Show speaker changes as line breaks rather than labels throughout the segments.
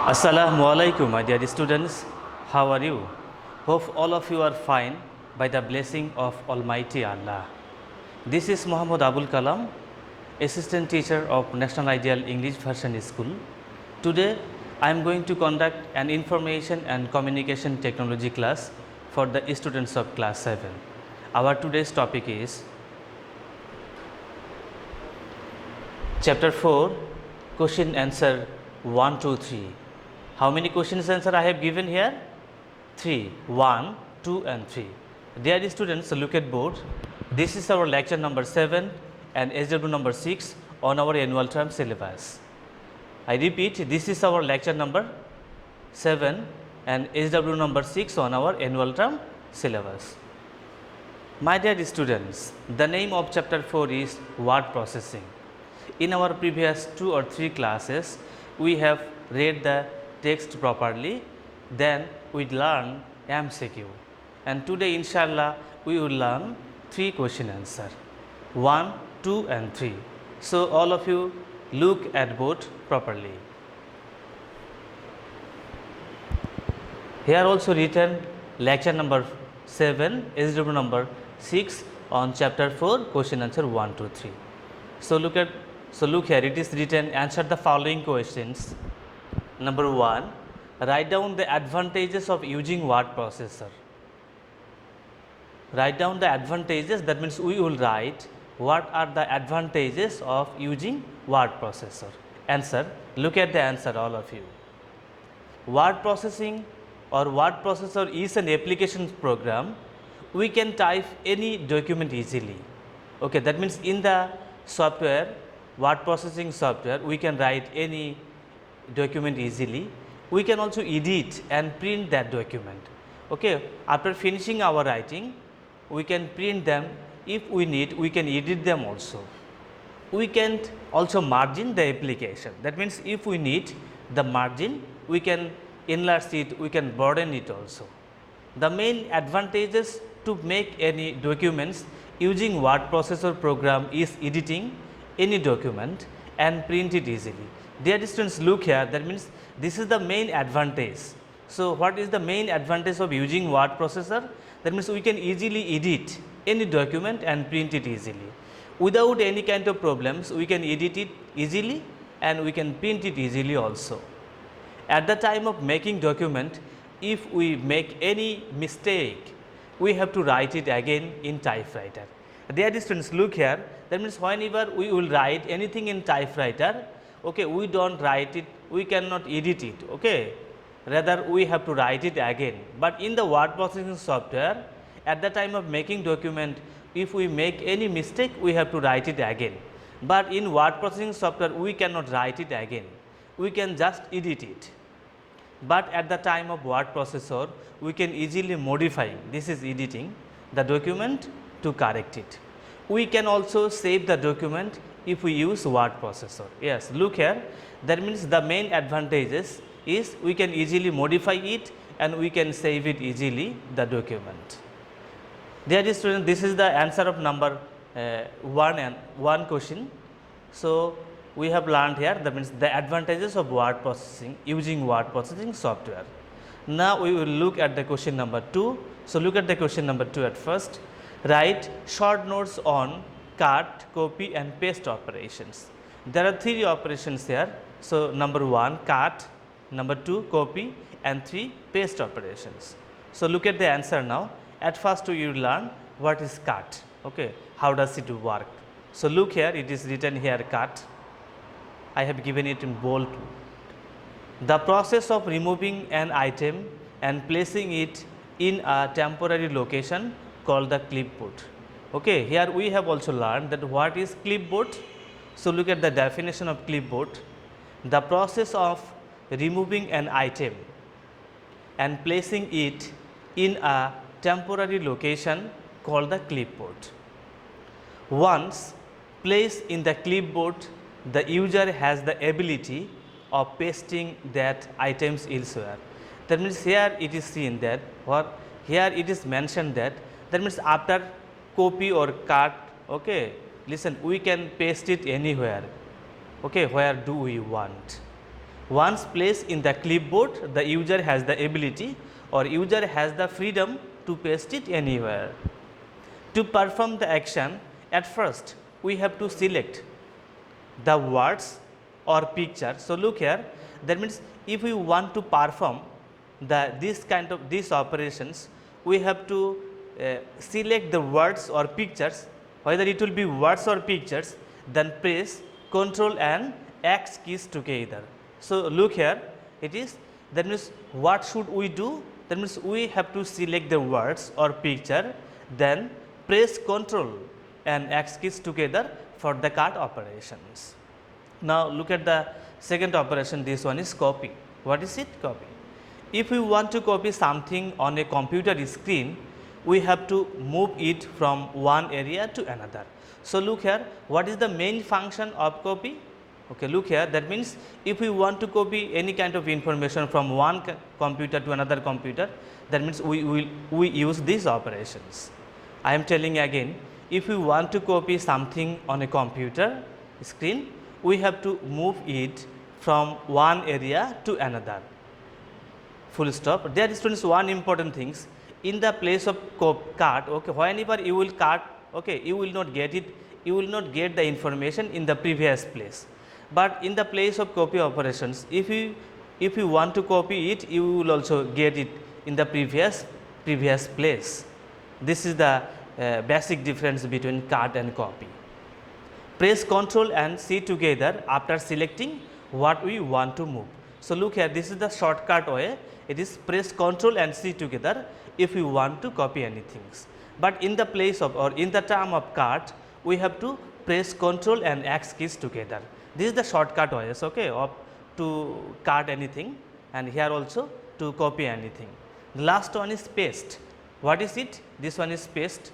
Assalamu alaikum, my dear students. How are you? Hope all of you are fine by the blessing of Almighty Allah. This is Muhammad Abul Kalam, Assistant Teacher of National Ideal English Version School. Today, I am going to conduct an information and communication technology class for the students of class 7. Our today's topic is Chapter 4, Question Answer 1, 2, 3. How many questions answer I have given here? 3. 1, 2 and 3. Dear students, look at board. This is our lecture number 7 and SW number 6 on our annual term syllabus. I repeat, this is our lecture number 7 and SW number 6 on our annual term syllabus. My dear students, the name of chapter 4 is word processing. In our previous 2 or 3 classes, we have read the text properly, then we learn MCQ, and today inshallah we will learn 3 question answer 1, 2 and 3. So all of you look at both properly. Here also written lecture number 7 SW number 6 on chapter 4 question answer 1, 2, 3. So look here, it is written answer the following questions. Number 1, write down the advantages of using word processor. Write down the advantages, that means we will write what are the advantages of using word processor. Answer, look at the answer all of you. Word processing or word processor is an application program. We can type any document easily. Okay, that means in the software, word processing software, we can write any document easily. We can also edit and print that document. Okay, after finishing our writing, we can print them. If we need, we can edit them also. We can also margin the application. That means if we need the margin, we can enlarge it, we can broaden it also. The main advantages to make any documents using word processor program is editing any document and print it easily. Dear students, look here, that means this is the main advantage. So what is the main advantage of using word processor? That means we can easily edit any document and print it easily. Without any kind of problems, we can edit it easily and we can print it easily also. At the time of making document, if we make any mistake, we have to write it again in typewriter. Dear students, look here, that means whenever we will write anything in typewriter, okay, we don't write it, we cannot edit it, okay, rather we have to write it again. But in the word processing software, at the time of making document, if we make any mistake, we have to write it again. But in word processing software, we cannot write it again, we can just edit it. But at the time of word processor, we can easily modify, this is editing, the document to correct it. We can also save the document if we use word processor. Yes, look here, that means the main advantages is we can easily modify it and we can save it easily the document. Dear students, this is the answer of number 1 question. So we have learned here, that means the advantages of word processing using word processing software. Now we will look at the question number 2. So look at the question number 2 at first. Write short notes on cut, copy and paste operations. There are 3 operations here. So number 1 cut, number 2 copy and 3 paste operations. So look at the answer now. At first you learn what is cut, okay, how does it work. So look here, it is written here cut. I have given it in bold. The process of removing an item and placing it in a temporary location called the clipboard. Okay, here we have also learned that what is clipboard. So look at the definition of clipboard. The process of removing an item and placing it in a temporary location called the clipboard. Once placed in the clipboard, the user has the ability of pasting that items elsewhere. That means here it is seen that, or here it is mentioned that means after copy or cut, okay, listen, we can paste it anywhere, okay, where do we want. Once placed in the clipboard, the user has the ability or user has the freedom to paste it anywhere. To perform the action, at first we have to select the words or picture. So, look here, that means if we want to perform these operations, we have to select the words or pictures, whether it will be words or pictures, then press Ctrl and X keys together. So, look here, it is, that means what should we do? That means we have to select the words or picture, then press Ctrl and X keys together for the cart operations. Now, look at the second operation, this one is copy. What is it? Copy. If we want to copy something on a computer screen, we have to move it from one area to another. So, look here, what is the main function of copy? Okay, look here, that means if we want to copy any kind of information from one computer to another computer, that means we use these operations. I am telling again, if we want to copy something on a computer screen, we have to move it from one area to another. Full stop. There is students one important things, in the place of cart, okay, whenever you will cart, okay, you will not get it, you will not get the information in the previous place. But in the place of copy operations, if you want to copy it, you will also get it in the previous place. This is the basic difference between cart and copy. Press Ctrl and C together after selecting what we want to move. So, look here, this is the shortcut way, it is press Ctrl and C together if you want to copy anything. But in the place of or in the term of cart, we have to press Ctrl and X keys together. This is the shortcut ways, okay, of to cart anything, and here also to copy anything. The last one is paste. What is it? This one is paste.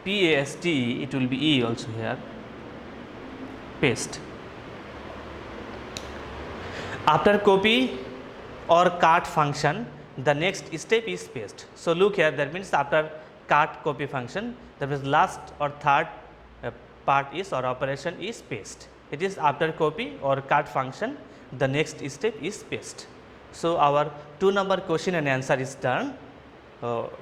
P-A-S-T-E, it will be E also here, paste. After copy or cart function, the next step is paste. So, look here, that means after cart copy function, that means last or third part is or operation is paste. It is after copy or cart function, the next step is paste. So, our 2 number question and answer is done.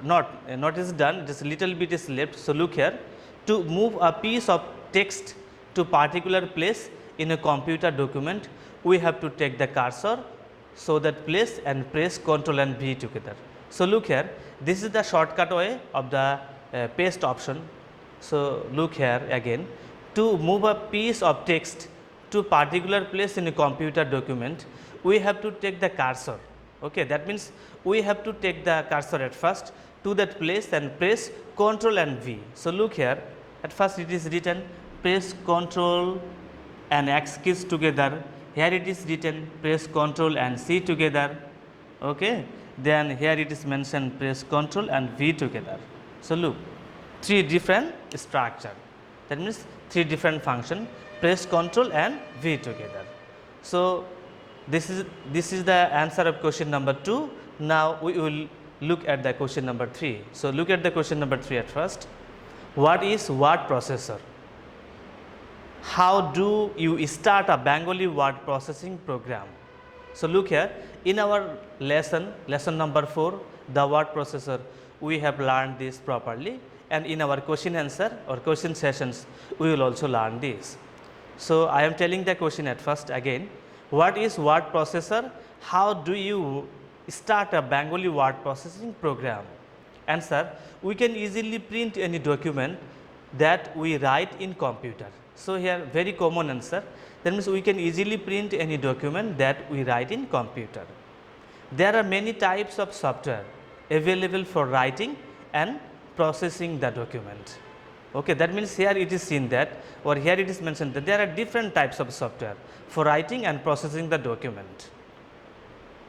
Not is done, just little bit is left. So, look here, to move a piece of text to particular place in a computer document, we have to take the cursor, so that place and press Ctrl and V together. So, look here, this is the shortcut way of the paste option. So, look here again, to move a piece of text to particular place in a computer document, we have to take the cursor. Okay, that means we have to take the cursor at first to that place and press Ctrl and V. So, look here, at first it is written press Ctrl and X keys together. Here it is written press Ctrl and C together. Okay, then here it is mentioned press Ctrl and V together. So, look, 3 different structure, that means 3 different function, press Ctrl and V together. So, this is the answer of question number 2. Now, we will look at the question number 3. So, look at the question number 3 at first. What is word processor? How do you start a Bengali word processing program? So, look here, in our lesson number 4, the word processor, we have learned this properly, and in our question answer or question sessions, we will also learn this. So, I am telling the question at first again. What is word processor? How do you start a Bengali word processing program? Answer, we can easily print any document that we write in computer. So, here very common answer, that means we can easily print any document that we write in computer. There are many types of software available for writing and processing the document. Okay, that means here it is seen that, or here it is mentioned that there are different types of software for writing and processing the document.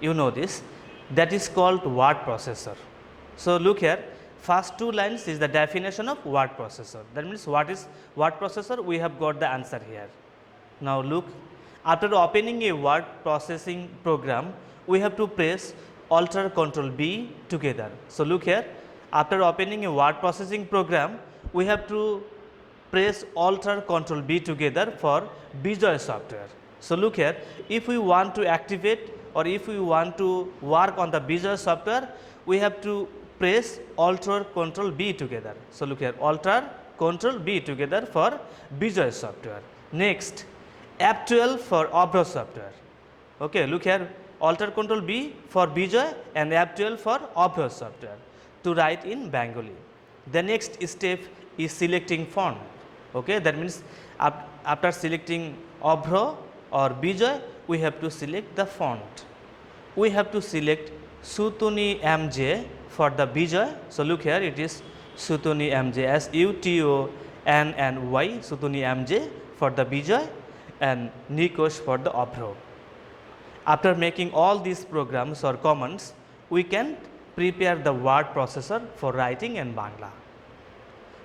You know this, that is called word processor. So, look here, first 2 lines is the definition of word processor. That means what is word processor? We have got the answer here. Now, look, after opening a word processing program, we have to press Alt Ctrl B together. So, look here, after opening a word processing program, we have to press Alt or Control B together for Bijoy software. So, look here, if we want to activate or if we want to work on the Bijoy software, we have to press Alt or Control B together. So, look here, Alt or Control B together for Bijoy software. Next, F12 for Avro software. Okay, look here, Alt or Control B for Bijoy and F12 for Avro software to write in Bengali. The next step is selecting font. Okay, that means after selecting Avro or Bijoy, we have to select the font. We have to select Sutoni MJ for the Bijoy. So, look here, it is Sutoni MJ, SUTONNY, Sutoni MJ for the Bijoy and Nikosh for the Avro. After making all these programs or commands, we can prepare the word processor for writing in Bangla.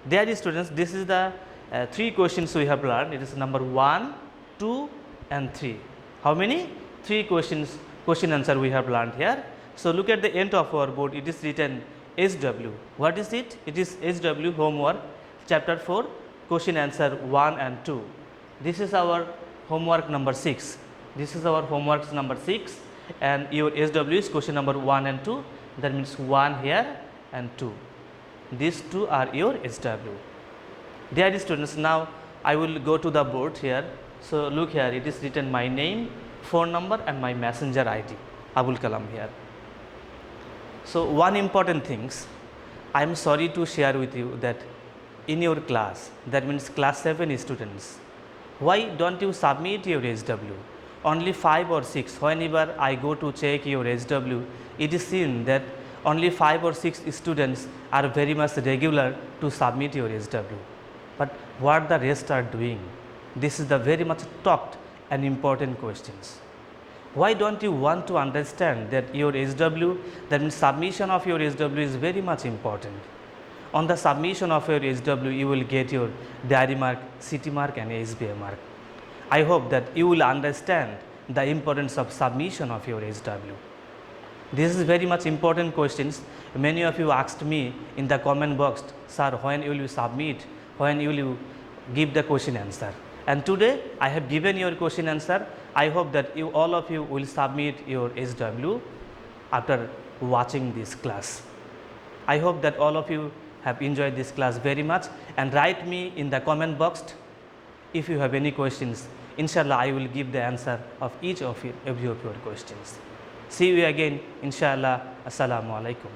Dear students, this is the 3 questions we have learned. It is number 1, 2 and 3. How many? 3 questions, question answer we have learned here. So, look at the end of our board, it is written SW. What is it? It is SW homework chapter 4 question answer 1 and 2. This is our homework number 6. This is our homework number 6 and your SW is question number 1 and 2. That means 1 here and 2. These 2 are your SW. Dear students, now I will go to the board here. So, look here, it is written my name, phone number and my messenger ID, Abul Kalam here. So, one important things, I am sorry to share with you that in your class, that means class 7 students, why don't you submit your SW? Only 5 or 6, whenever I go to check your SW, it is seen that only 5 or 6 students are very much regular to submit your SW. But what the rest are doing? This is the very much talked and important questions. Why don't you want to understand that your SW, that means submission of your SW is very much important. On the submission of your SW, you will get your diary mark, city mark and SBA mark. I hope that you will understand the importance of submission of your SW. This is very much important questions. Many of you asked me in the comment box, sir, when will you submit, when will you give the question answer? And today I have given your question answer. I hope that you all of you will submit your SW after watching this class. I hope that all of you have enjoyed this class very much and write me in the comment box if you have any questions. Inshallah, I will give the answer of every of your questions. See you again, inshallah. Assalamu alaikum.